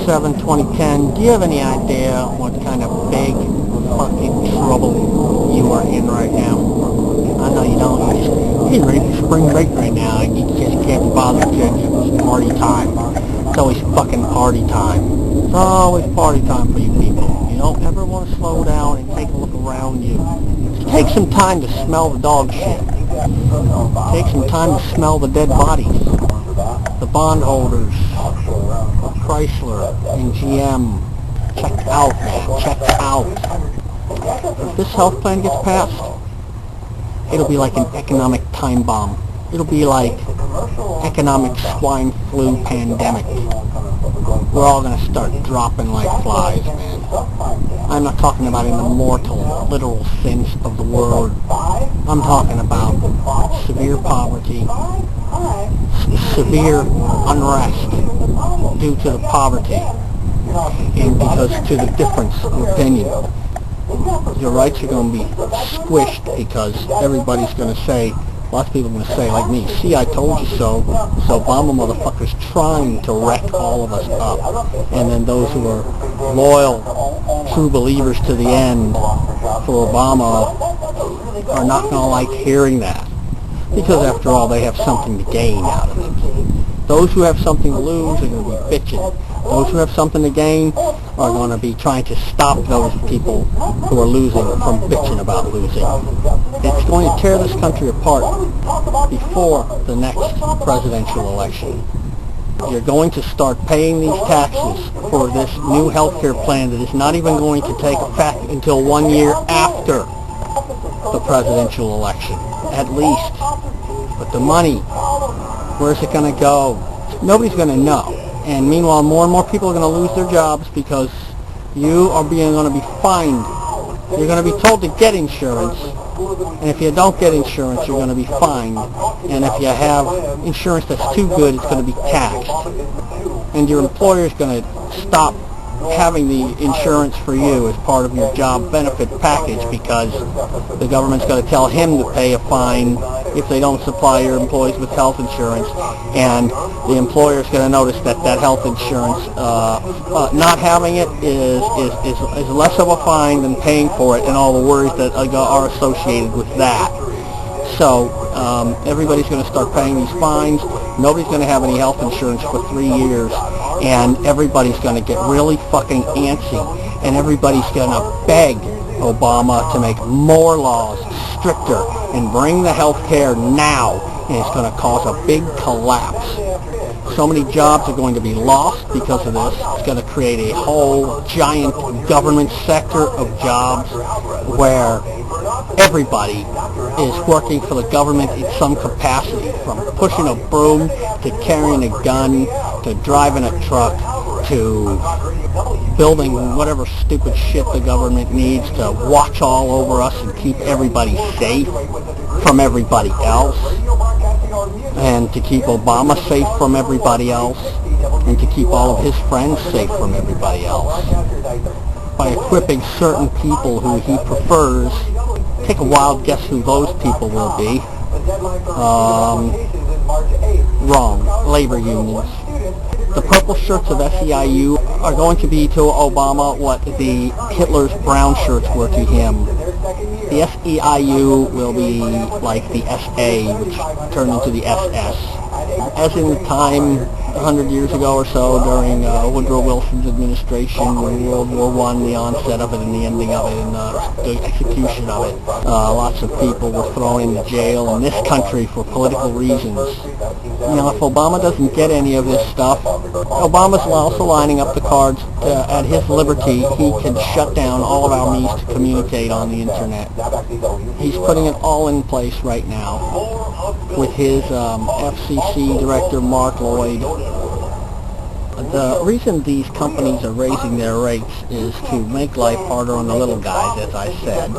03-08-10, do you have any idea what kind of big fucking trouble you are in right now? I know you don't. You're ready for spring break right now, and you just can't be bothered to. It's party time. It's always fucking party time. It's always party time for you people. You don't ever want to slow down and take a look around you. Take some time to smell the dog shit. Take some time to smell the dead bodies. The bondholders of Chrysler and GM. Check out, man. Check out. If this health plan gets passed, it'll be like an economic time bomb. It'll be like economic swine flu pandemic. We're all going to start dropping like flies, man. I'm not talking about in the mortal, literal sense of the word. I'm talking about severe poverty, severe unrest due to the poverty, and because to the difference of opinion. Your rights are going to be squished because everybody's going to say, lots of people are going to say, like me, see, I told you so. This Obama motherfucker's trying to wreck all of us up. And then those who are loyal, true believers to the end for Obama are not going to like hearing that. Because after all, they have something to gain out of it. Those who have something to lose are going to be bitching. Those who have something to gain are going to be trying to stop those people who are losing from bitching about losing. It's going to tear this country apart before the next presidential election. You're going to start paying these taxes for this new health care plan that is not even going to take effect until 1 year after the presidential election, at least. But the money, where's it going to go? Nobody's going to know. And meanwhile, more and more people are going to lose their jobs because you are going to be fined. You're going to be told to get insurance, and if you don't get insurance, you're going to be fined. And if you have insurance that's too good, it's going to be taxed. And your employer is going to stop having the insurance for you as part of your job benefit package because the government's going to tell him to pay a fine if they don't supply your employees with health insurance, and the employer is going to notice that that health insurance, not having it is less of a fine than paying for it, and all the worries that are associated with that. So everybody's going to start paying these fines. Nobody's going to have any health insurance for 3 years, and everybody's going to get really fucking antsy, and everybody's going to beg Obama to make more laws stricter and bring the health care now, and it's going to cause a big collapse. So many jobs are going to be lost because of this. It's going to create a whole giant government sector of jobs where everybody is working for the government in some capacity, from pushing a broom to carrying a gun to driving a truck to building whatever stupid shit the government needs to watch all over us and keep everybody safe from everybody else, and to keep Obama safe from everybody else, and to keep all of his friends safe from everybody else. By equipping certain people who he prefers, take a wild guess who those people will be. Wrong. Labor unions. The purple shirts of SEIU are going to be to Obama what the Hitler's brown shirts were to him. The SEIU will be like the SA, which turned into the SS. As in the time 100 years ago or so during Woodrow Wilson's administration, World War I, the onset of it and the ending of it and the execution of it. Lots of people were thrown into jail in this country for political reasons. Now, if Obama doesn't get any of this stuff, Obama's also lining up the cards at his liberty. He can shut down all of our means to communicate on the internet. He's putting it all in place right now with his FCC director, Mark Lloyd. The reason these companies are raising their rates is to make life harder on the little guys, as I said,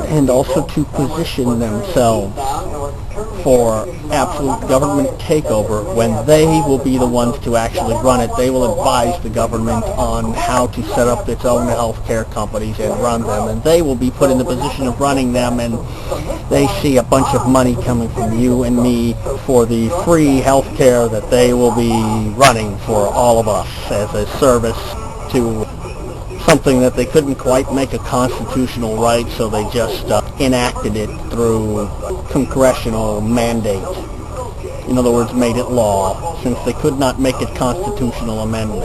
and also to position themselves for absolute government takeover when they will be the ones to actually run it. They will advise the government on how to set up its own health care companies and run them, and they will be put in the position of running them, and they see a bunch of money coming from you and me for the free health care that they will be running for all of us as a service to something that they couldn't quite make a constitutional right, so they just enacted it through congressional mandate. In other words, made it law, since they could not make it constitutional amendment,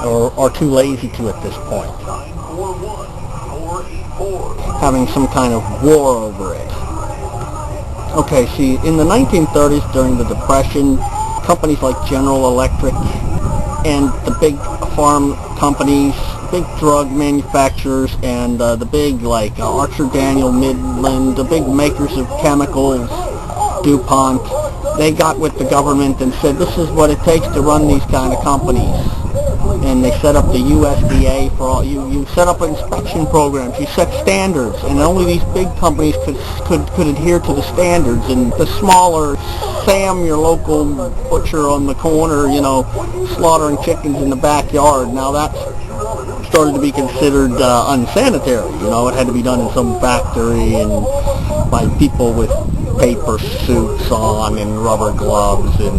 or are too lazy to at this point, having some kind of war over it. Okay, see, in the 1930s, during the Depression, companies like General Electric and the big farm companies, big drug manufacturers, and the big, like, Archer Daniel, Midland, the big makers of chemicals, DuPont, they got with the government and said, this is what it takes to run these kind of companies. And they set up the USDA for all. You set up inspection programs. You set standards, and only these big companies could adhere to the standards. And the smaller Sam, your local butcher on the corner, slaughtering chickens in the backyard. Now that started to be considered unsanitary. It had to be done in some factory and by people with paper suits on and rubber gloves and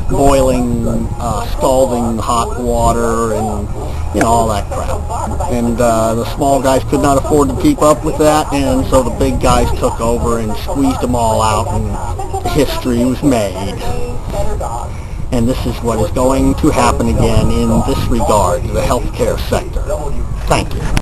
boiling, scalding hot water and, all that crap. And the small guys could not afford to keep up with that, and so the big guys took over and squeezed them all out, and history was made. And this is what is going to happen again in this regard, the healthcare sector. Thank you.